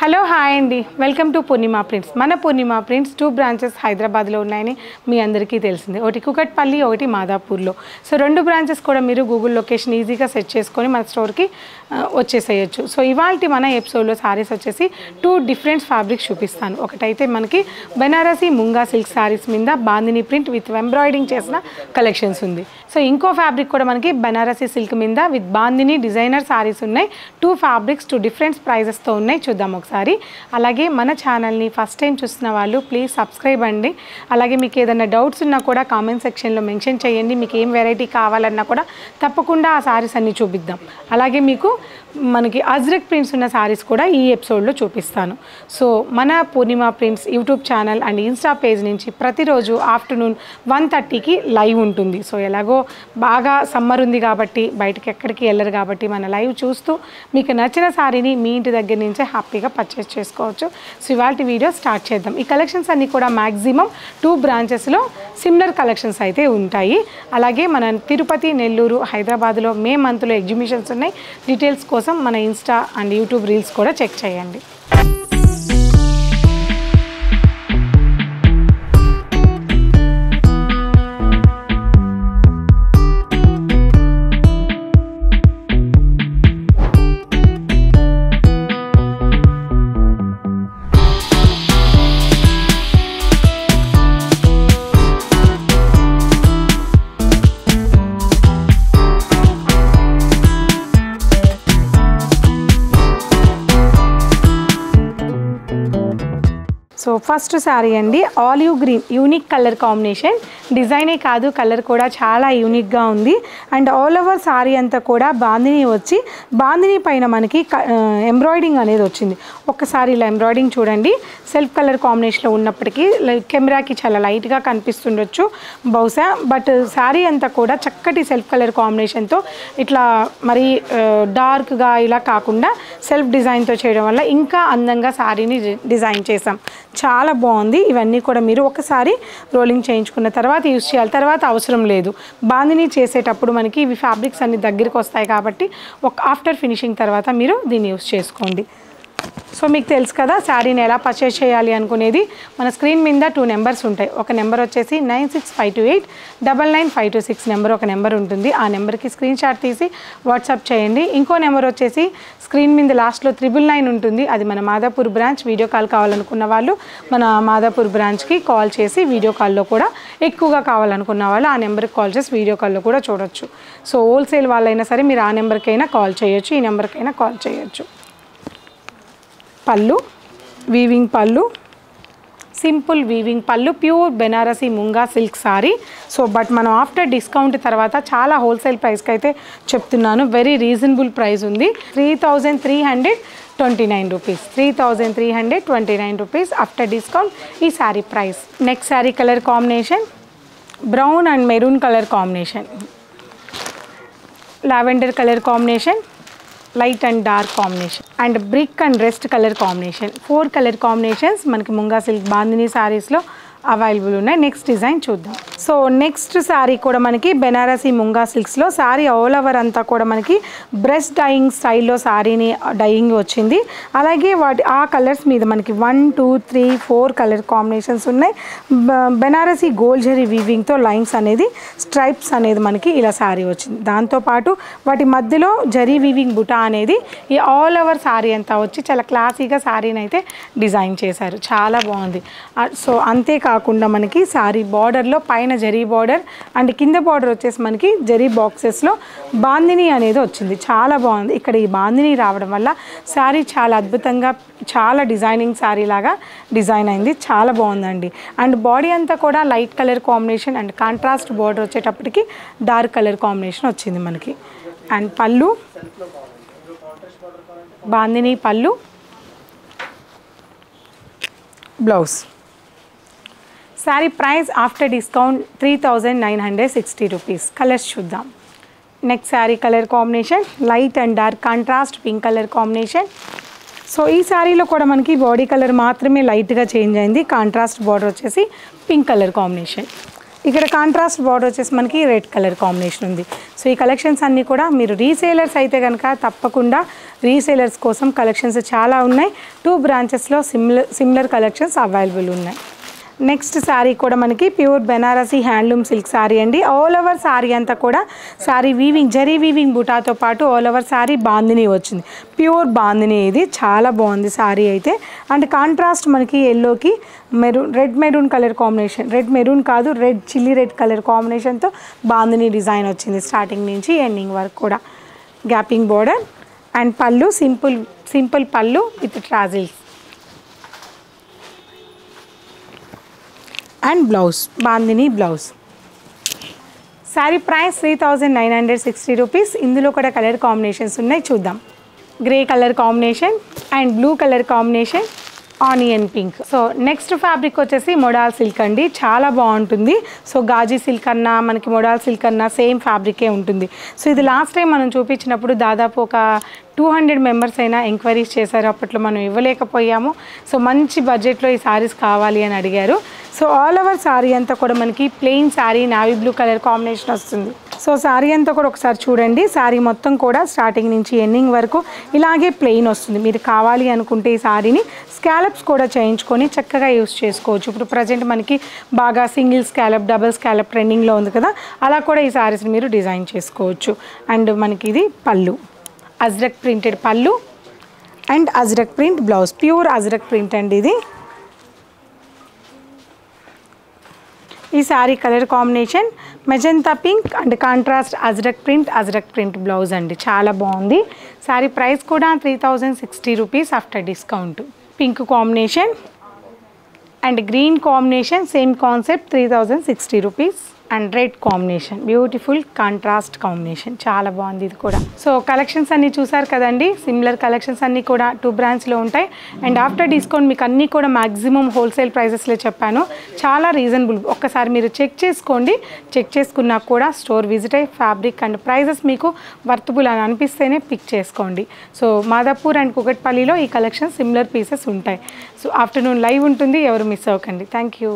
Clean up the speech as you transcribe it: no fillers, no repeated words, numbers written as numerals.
Hello hi అండి, welcome to Purnima prints. మన Purnima prints 2 branches హైదరాబాద్లో ఉన్నాయని మీ అందరికీ తెలిసిందే. ఒకటి కుకట్పల్లి, ఒకటి మాదాపూర్లో. సో 2 బ్రాంచెస్ కూడా మీరు గూగుల్ లొకేషన్ ఈజీగా సెర్చ్ చేసుకొని మన స్టోర్కి వచ్చేసేయచ్చు. సో ఇవాళ మన ఎపిసోడ్లో సారీస్ వచ్చేసి 2 డిఫరెంట్ ఫ్యాబ్రిక్స్ చూపిస్తాను. ఒకటైతే మనకి బెనారసీ ముంగా సిల్క్ సారీస్ మీద బాందిని ప్రింట్ విత్ ఎంబ్రాయిడింగ్ చేసిన కలెక్షన్స్ ఉంది. సో ఇంకో ఫ్యాబ్రిక్ కూడా మనకి బెనారసీ సిల్క్ మీద విత్ బాందిని డిజైనర్ సారీస్ ఉన్నాయి. 2 ఫ్యాబ్రిక్స్ 2 డిఫరెంట్ ప్రైజెస్తో ఉన్నాయి. చూద్దాం ఒకసారి. అలాగే మన ఛానల్ని ఫస్ట్ టైం చూస్తున్న వాళ్ళు ప్లీజ్ సబ్స్క్రైబ్ అండి. అలాగే మీకు ఏదైనా డౌట్స్ ఉన్నా కూడా కామెంట్ సెక్షన్లో మెన్షన్ చేయండి. మీకు ఏం వెరైటీ కావాలన్నా కూడా తప్పకుండా ఆ సారీస్ అన్నీ చూపిద్దాం. అలాగే మీకు మనకి అజ్రక్ ప్రింట్స్ ఉన్న సారీస్ కూడా ఈ ఎపిసోడ్లో చూపిస్తాను. సో మన Purnima prints YouTube channel and insta page నుంచి ప్రతిరోజు ఆఫ్టర్నూన్ 1:30కి లైవ్ ఉంటుంది. సో ఎలాగో బాగా సమ్మర్ ఉంది కాబట్టి బయటకి ఎక్కడికి వెళ్ళరు కాబట్టి మన లైవ్ చూస్తూ మీకు నచ్చిన సారీని మీ ఇంటి దగ్గర నుంచే హ్యాపీగా పర్చేస్ చేసుకోవచ్చు. సో ఇవాళ వీడియో స్టార్ట్ చేద్దాం. ఈ కలెక్షన్స్ అన్నీ కూడా మ్యాక్సిమం 2 బ్రాంచెస్లో సిమిలర్ కలెక్షన్స్ అయితే ఉంటాయి. అలాగే మన తిరుపతి, నెల్లూరు, హైదరాబాద్లో మే మంత్లో ఎగ్జిబిషన్స్ ఉన్నాయి. డీటెయిల్స్ కోసం మన ఇన్స్టా అండ్ యూట్యూబ్ రీల్స్ కూడా చెక్ చేయండి. సో ఫస్ట్ శారీ అండి, olive green unique colour combination. డిజైనే కాదు కలర్ కూడా చాలా యూనిక్గా ఉంది. అండ్ ఆల్ ఓవర్ శారీ అంతా కూడా బాందిని వచ్చి బాందిని పైన మనకి ఎంబ్రాయిడింగ్ అనేది వచ్చింది. ఒక్కసారి ఇలా ఎంబ్రాయిడింగ్ చూడండి. సెల్ఫ్ కలర్ కాంబినేషన్లో ఉన్నప్పటికీ కెమెరాకి చాలా లైట్గా కనిపిస్తుండొచ్చు బహుశా. బట్ శారీ అంతా కూడా చక్కటి సెల్ఫ్ కలర్ కాంబినేషన్తో ఇట్లా మరి డార్క్గా ఇలా కాకుండా సెల్ఫ్ డిజైన్తో చేయడం వల్ల ఇంకా అందంగా శారీని డిజైన్ చేసాం. చాలా బాగుంది. ఇవన్నీ కూడా మీరు ఒకసారి రోలింగ్ చేయించుకున్న తర్వాత యూజ్ చేయాలి. తర్వాత అవసరం లేదు. బాందిని చేసేటప్పుడు మనకి ఇవి ఫ్యాబ్రిక్స్ అన్ని దగ్గరికి వస్తాయి కాబట్టి ఆఫ్టర్ ఫినిషింగ్ తర్వాత మీరు దీన్ని యూజ్ చేసుకోండి. సో మీకు తెలుసు కదా శారీని ఎలా పర్చేస్ చేయాలి అనుకునేది. మన స్క్రీన్ మీద 2 నెంబర్స్ ఉంటాయి. ఒక నెంబర్ వచ్చేసి 9652899526 నెంబర్ ఒక నెంబర్ ఉంటుంది. ఆ నెంబర్కి స్క్రీన్ షాట్ తీసి వాట్సాప్ చేయండి. ఇంకో నెంబర్ వచ్చేసి స్క్రీన్ మీద లాస్ట్లో 999 ఉంటుంది. అది మన మాదాపూర్ బ్రాంచ్. వీడియో కాల్ కావాలనుకున్న వాళ్ళు మన మాదాపూర్ బ్రాంచ్కి కాల్ చేసి వీడియో కాల్లో కూడా ఎక్కువగా కావాలనుకున్న వాళ్ళు ఆ నెంబర్కి కాల్ చేసి వీడియో కాల్లో కూడా చూడొచ్చు. సో హోల్సేల్ వాళ్ళైనా సరే మీరు ఆ నెంబర్కైనా కాల్ చేయొచ్చు, ఈ నెంబర్కైనా కాల్ చేయొచ్చు. పళ్ళు వీవింగ్ పళ్ళు, సింపుల్ వీవింగ్ పళ్ళు, pure Banarasi munga silk sorry. So but మనం ఆఫ్టర్ డిస్కౌంట్ తర్వాత చాలా హోల్సేల్ ప్రైస్కి అయితే చెప్తున్నాను. వెరీ రీజనబుల్ ప్రైస్ ఉంది. 3329 రూపీస్. 3329 రూపీస్ ఆఫ్టర్ డిస్కౌంట్ ఈ sari price. Next sari colour combination brown and maroon colour combination, lavender colour combination, light and dark combination and brick and rest colour combination. 4 colour combinations మనకి munga silk bandhani శారీస్లో available ఉన్నాయి. Next design చూద్దాం. So next sari కూడా మనకి Banarasi munga సిల్క్స్లో sari all over అంతా కూడా మనకి breast dyeing స్టైల్లో శారీని డైయింగ్ వచ్చింది. అలాగే ఆ కలర్స్ మీద మనకి 1, 2, 3, 4 కలర్ కాంబినేషన్స్ ఉన్నాయి. బెనారసీ గోల్డ్ జరీ వీవింగ్తో లైన్స్ అనేది స్ట్రైప్స్ అనేది మనకి ఇలా శారీ వచ్చింది. దాంతోపాటు వాటి మధ్యలో జరీ వీవింగ్ బుటా అనేది ఈ ఆల్ ఓవర్ శారీ అంతా వచ్చి చాలా క్లాసీగా శారీని అయితే డిజైన్ చేశారు. చాలా బాగుంది. సో అంతేకాకుండా మనకి శారీ బార్డర్లో పైన జరీ బార్డర్ అండ్ కింద బార్డర్ వచ్చేసి మనకి జరీ బాక్సెస్లో బాందిని అనేది వచ్చింది. చాలా బాగుంది. ఇక్కడ ఈ బాందిని రావడం వల్ల శారీ చాలా అద్భుతంగా చాలా డిజైనింగ్ శారీ లాగా డిజైన్ అయింది. చాలా బాగుందండి. అండ్ బాడీ అంతా కూడా light colour combination and contrast border వచ్చేటప్పటికి డార్క్ కలర్ కాంబినేషన్ వచ్చింది మనకి. అండ్ పళ్ళు బాందిని పళ్ళు, blouse. Sari price after discount 3960 rupees. Colours చూద్దాం. Next sari colour combination light and dark contrast pink colour combination. So ఈ శారీలో కూడా మనకి బాడీ కలర్ మాత్రమే లైట్గా చేంజ్ అయింది. కాంట్రాస్ట్ బార్డర్ వచ్చేసి పింక్ కలర్ కాంబినేషన్. ఇక్కడ కాంట్రాస్ట్ బార్డర్ వచ్చేసి మనకి రెడ్ కలర్ కాంబినేషన్ ఉంది. సో ఈ కలెక్షన్స్ అన్నీ కూడా మీరు రీసేలర్స్ అయితే కనుక తప్పకుండా రీసేలర్స్ కోసం కలెక్షన్స్ చాలా ఉన్నాయి. 2 బ్రాంచెస్లో సిమిలర్ కలెక్షన్స్ అవైలబుల్ ఉన్నాయి. నెక్స్ట్ శారీ కూడా మనకి pure Banarasi handloom silk sari అండి. ఆల్ ఓవర్ శారీ అంతా కూడా శారీ వీవింగ్ జరీ వీవింగ్ బుటాతో పాటు ఆల్ ఓవర్ శారీ బాందిని వచ్చింది. ప్యూర్ బాందిని ఇది చాలా బాగుంది శారీ అయితే. అండ్ కాంట్రాస్ట్ మనకి ఎల్లోకి red maroon colour combination, red maroon కాదు రెడ్ చిల్లీ రెడ్ కలర్ కాంబినేషన్తో బాందిని డిజైన్ వచ్చింది స్టార్టింగ్ నుంచి ఎండింగ్ వరకు కూడా. గ్యాపింగ్ బోర్డర్ అండ్ పళ్ళు సింపుల్ పళ్ళు with tassels and blouse bandhani blouse. Sari price 3960 rupees. ఇందులో కూడా కలర్ కాంబినేషన్స్ ఉన్నాయి, చూద్దాం. Grey colour combination and blue colour combination, onion pink. So next fabric వచ్చేసి మోడాల్ సిల్క్ అండి. చాలా బాగుంటుంది. సో గాజీ సిల్క్ అన్నా మనకి మోడాల్ సిల్క్ అన్నా సేమ్ ఫ్యాబ్రికే ఉంటుంది. సో ఇది లాస్ట్ టైం మనం చూపించినప్పుడు దాదాపు ఒక 200 మెంబర్స్ అయినా ఎంక్వైరీస్ చేశారు. అప్పట్లో మనం ఇవ్వలేకపోయాము. సో మంచి బడ్జెట్లో ఈ శారీస్ కావాలి అని అడిగారు. సో ఆల్ ఓవర్ శారీ అంతా కూడా మనకి plain sari navy blue colour combination వస్తుంది. సో శారీ అంతా కూడా ఒకసారి చూడండి. శారీ మొత్తం కూడా స్టార్టింగ్ నుంచి ఎండింగ్ వరకు ఇలాగే ప్లెయిన్ వస్తుంది. మీరు కావాలి అనుకుంటే ఈ శారీని స్కాలప్స్ కూడా చేయించుకొని చక్కగా యూస్ చేసుకోవచ్చు. ఇప్పుడు ప్రజెంట్ మనకి బాగా సింగిల్ స్కాలప్ డబుల్ స్కాలప్ ట్రెండింగ్లో ఉంది కదా, అలా కూడా ఈ శారీస్ని మీరు డిజైన్ చేసుకోవచ్చు. అండ్ మనకి ఇది పళ్ళు, అజ్రక్ ప్రింటెడ్ పళ్ళు and ajrak print blouse. Pure ajrak print అండి ఇది. ఈ sari colour combination magenta pink and contrast ajrak print blouse అండి. చాలా బాగుంది. శారీ ప్రైస్ కూడా 3060 rupees after discount. Pink combination and green combination same concept 3060 rupees. And red combination beautiful contrast combination, చాలా బాగుంది ఇది కూడా. సో కలెక్షన్స్ అన్నీ చూసారు కదండి. సిమిలర్ కలెక్షన్స్ అన్నీ కూడా 2 బ్రాంచ్లో ఉంటాయి. అండ్ ఆఫ్టర్ డిస్కౌంట్ మీకు అన్నీ కూడా మ్యాక్సిమం హోల్సేల్ ప్రైజెస్లో చెప్పాను. చాలా రీజనబుల్. ఒక్కసారి మీరు చెక్ చేసుకోండి. చెక్ చేసుకున్నా కూడా స్టోర్ విజిట్ అయ్యి ఫ్యాబ్రిక్ అండ్ ప్రైజెస్ మీకు వర్తబుల్ అని అనిపిస్తేనే పిక్ చేసుకోండి. సో మాదాపూర్ అండ్ కుకట్పల్లిలో ఈ కలెక్షన్ సిమిలర్ పీసెస్ ఉంటాయి. సో ఆఫ్టర్నూన్ లైవ్ ఉంటుంది, ఎవరు మిస్ అవ్వకండి. Thank you.